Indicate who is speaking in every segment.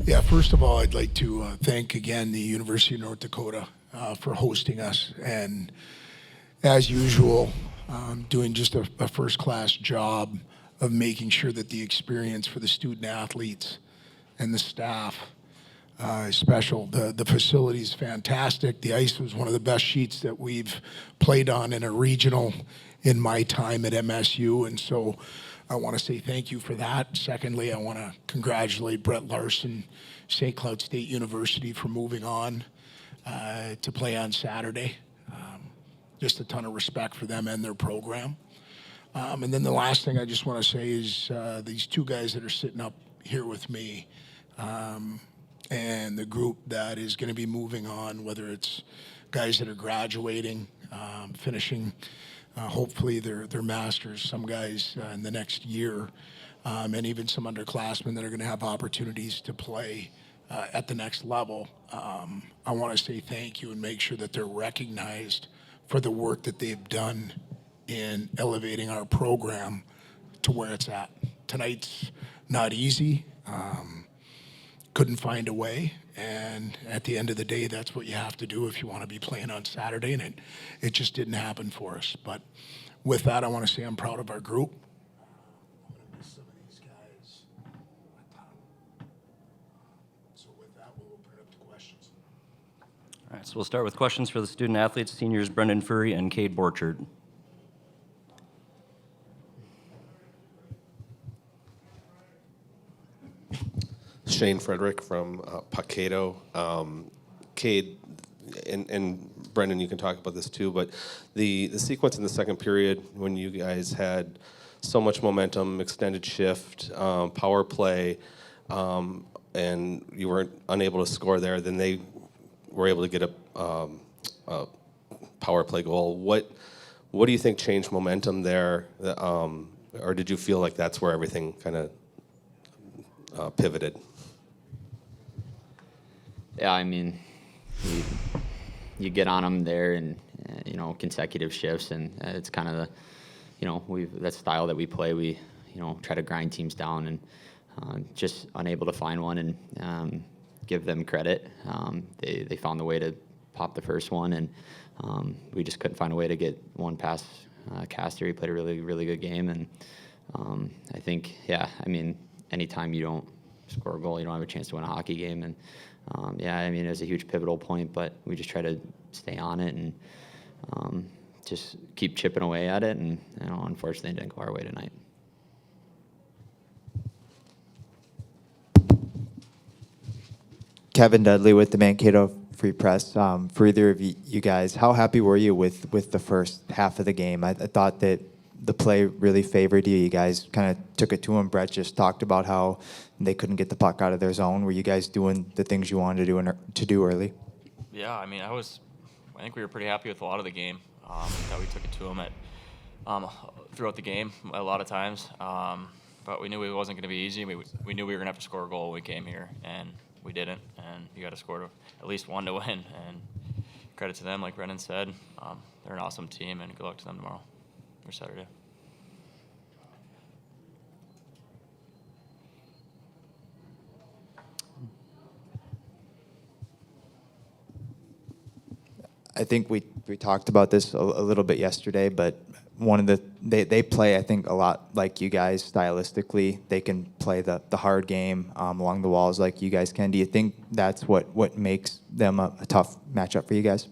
Speaker 1: Yeah, first of all, I'd like to thank again the University of North Dakota for hosting us, and as usual, doing just a first-class job of making sure that the experience for the student athletes and the staff is special. The facility is fantastic. The ice was one of the best sheets that we've played on in a regional in my time at MSU, and so I want to say thank you for that. Secondly, I want to congratulate Brett Larson, St. Cloud State University, for moving on to play on Saturday. Just a ton of respect for them and their program. And then the last thing I just want to say is these two guys that are sitting up here with me and the group that is going to be moving on, whether it's guys that are graduating, finishing hopefully their masters, some guys in the next year, and even some underclassmen that are going to have opportunities to play at the next level. I want to say thank you and make sure that they're recognized for the work that they've done in elevating our program to where it's at. Tonight's not easy. Couldn't find a way, and at the end of the day, that's what you have to do if you want to be playing on Saturday, and it just didn't happen for us. But with that, I want to say I'm proud of our group. I'm going to miss some of these guys. So with that, we'll open it up to questions.
Speaker 2: All right, so we'll start with questions for the student athletes, seniors Brendan Furry and Cade Borchard.
Speaker 3: Shane Frederick from Paqueto. Cade and Brendan, you can talk about this too, but the sequence in the second period when you guys had so much momentum, extended shift, power play, and you weren't unable to score there, then they were able to get a power play goal. What do you think changed momentum there, or did you feel like that's where everything kind of pivoted?
Speaker 4: Yeah, I mean, you get on them there and, consecutive shifts, and it's kind of that style that we play. We, try to grind teams down and just unable to find one and give them credit. They found the way to pop the first one, and we just couldn't find a way to get one past Caster. He played a really, really good game, and I think, anytime you don't score a goal, you don't have a chance to win a hockey game. And it was a huge pivotal point, but we just try to stay on it and just keep chipping away at it. And unfortunately, it didn't go our way tonight.
Speaker 5: Kevin Dudley with the Mankato Free Press. For either of you guys, how happy were you with the first half of the game? I thought that the play really favored you. You guys kind of took it to them. Brett just talked about how they couldn't get the puck out of their zone. Were you guys doing the things you wanted to do early?
Speaker 6: Yeah, I think we were pretty happy with a lot of the game. That we took it to them throughout the game a lot of times. But we knew it wasn't going to be easy. We knew we were going to have to score a goal when we came here, and we didn't. And you got to score at least one to win. And credit to them, like Brendan said. They're an awesome team, and good luck to them tomorrow or Saturday.
Speaker 5: I think we talked about this a little bit yesterday, but they play, I think, a lot like you guys stylistically. They can play the hard game along the walls like you guys can. Do you think that's what makes them a tough matchup for you guys?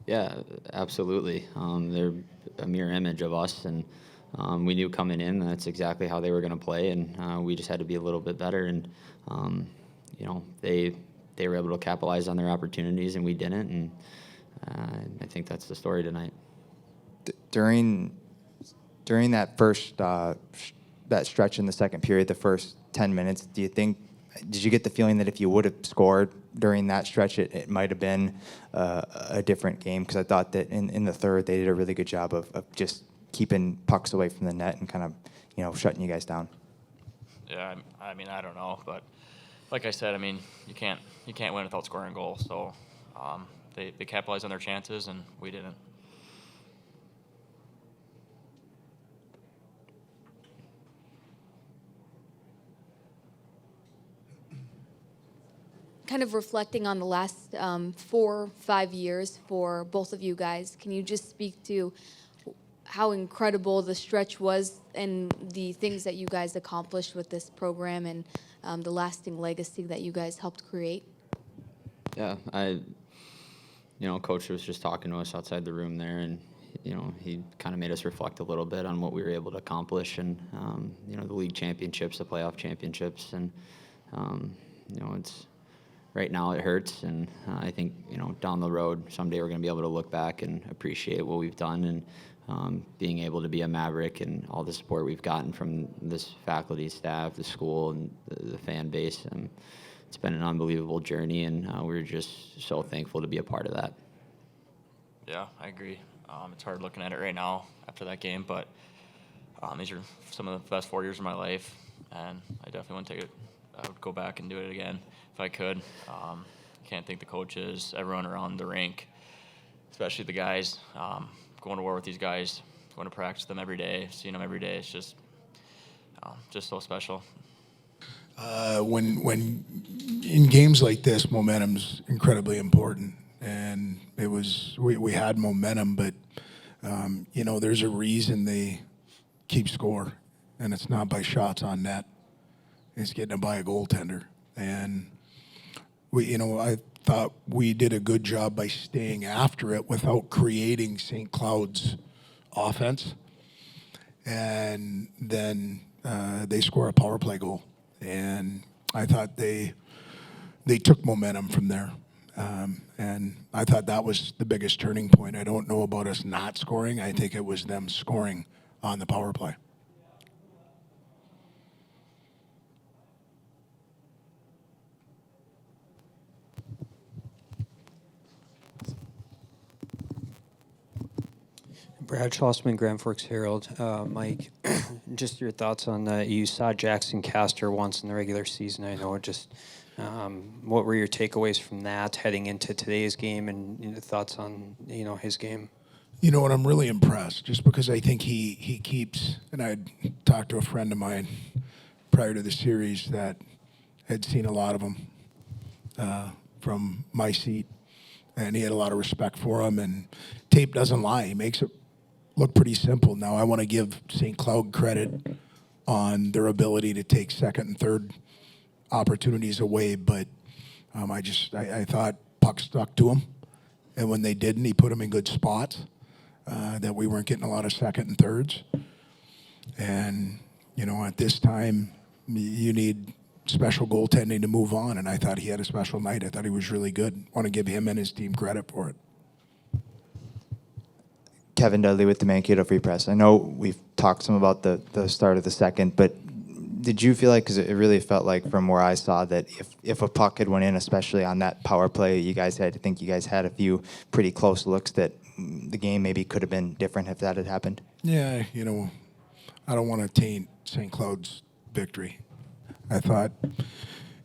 Speaker 4: Yeah, absolutely. They're a mirror image of us, and we knew coming in that's exactly how they were going to play, and we just had to be a little bit better. And they were able to capitalize on their opportunities, and we didn't. And I think that's the story tonight.
Speaker 5: During that first that stretch in the second period, the first 10 minutes, did you get the feeling that if you would have scored during that stretch, it might have been a different game? Because I thought that in the third, they did a really good job of just keeping pucks away from the net and kind of shutting you guys down.
Speaker 6: Yeah, I don't know, but like I said, you can't win without scoring goals. So they capitalized on their chances, and we didn't.
Speaker 7: kind of reflecting on the last 4-5 years for both of you guys, can you just speak to how incredible the stretch was and the things that you guys accomplished with this program and the lasting legacy that you guys helped create?
Speaker 4: Yeah, Coach was just talking to us outside the room there, and he kind of made us reflect a little bit on what we were able to accomplish, and the league championships, the playoff championships, and it's right now it hurts, and I think down the road someday we're going to be able to look back and appreciate what we've done, and being able to be a Maverick and all the support we've gotten from this faculty, staff, the school, and the fan base. It's been an unbelievable journey, and we're just so thankful to be a part of that.
Speaker 6: Yeah, I agree. It's hard looking at it right now after that game, but these are some of the best 4 years of my life, and I definitely want to take it. I would go back and do it again if I could. Can't thank the coaches, everyone around the rink, especially the guys. Going to war with these guys, going to practice them every day, seeing them every day. It's just so special.
Speaker 1: When in games like this, momentum's incredibly important, and we had momentum, but there's a reason they keep score, and it's not by shots on net. It's getting it by a goaltender, and I thought we did a good job by staying after it without creating St. Cloud's offense, and then they score a power play goal. And I thought they took momentum from there. And I thought that was the biggest turning point. I don't know about us not scoring. I think it was them scoring on the power play.
Speaker 8: Brad Schlossman, Grand Forks Herald. Mike, just your thoughts on you saw Jackson Castor once in the regular season. I know what were your takeaways from that heading into today's game, and thoughts on his game?
Speaker 1: You know what? I'm really impressed, just because I think he keeps. And I talked to a friend of mine prior to the series that had seen a lot of them from my seat, and he had a lot of respect for him. And tape doesn't lie; he makes it look pretty simple. Now, I want to give St. Cloud credit on their ability to take second and third opportunities away, but I thought puck stuck to him, and when they didn't, he put them in good spots, that we weren't getting a lot of second and thirds. And, at this time, you need special goaltending to move on, and I thought he had a special night. I thought he was really good. I want to give him and his team credit for it.
Speaker 5: Kevin Dudley with the Mankato Free Press. I know we've talked some about the start of the second, but did you feel like, because it really felt like from where I saw that if a puck had went in, especially on that power play, you guys had a few pretty close looks that the game maybe could have been different if that had happened? Yeah,
Speaker 1: I don't want to taint St. Cloud's victory. I thought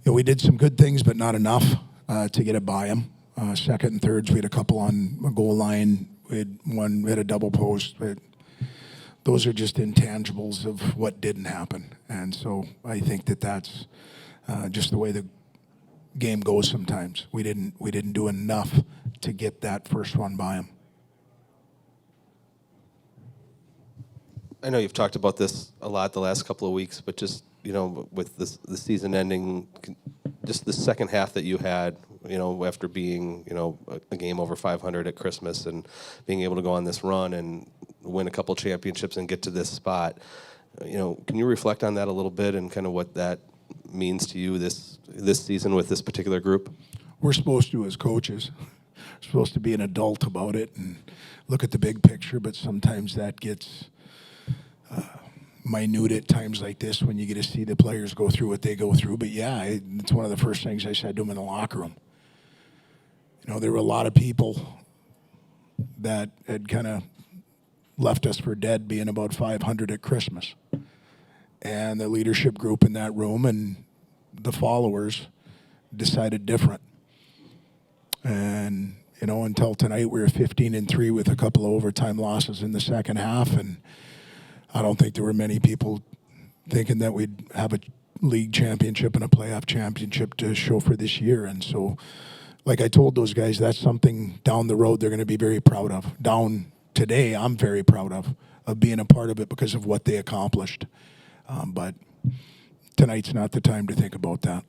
Speaker 1: we did some good things, but not enough to get it by them. Second and thirds, we had a couple on a goal line. We had a double post. Those are just intangibles of what didn't happen. And so I think that's just the way the game goes sometimes. We didn't do enough to get that first one by them.
Speaker 3: I know you've talked about this a lot the last couple of weeks, but just, with the season ending, just the second half that you had, after being, a game over 500 at Christmas and being able to go on this run and win a couple championships and get to this spot, can you reflect on that a little bit and kind of what that means to you this season with this particular group?
Speaker 1: We're supposed to, as coaches, we're supposed to be an adult about it and look at the big picture, but sometimes that gets minute at times like this when you get to see the players go through what they go through. But yeah, it's one of the first things I said to them in the locker room. There were a lot of people that had kind of left us for dead being about 500 at Christmas. And the leadership group in that room and the followers decided different. And, until tonight, we were 15-3 with a couple of overtime losses in the second half. And I don't think there were many people thinking that we'd have league championship and a playoff championship to show for this year. And so, like I told those guys, that's something down the road they're going to be very proud of. Down today, I'm very proud of being a part of it because of what they accomplished. But tonight's not the time to think about that.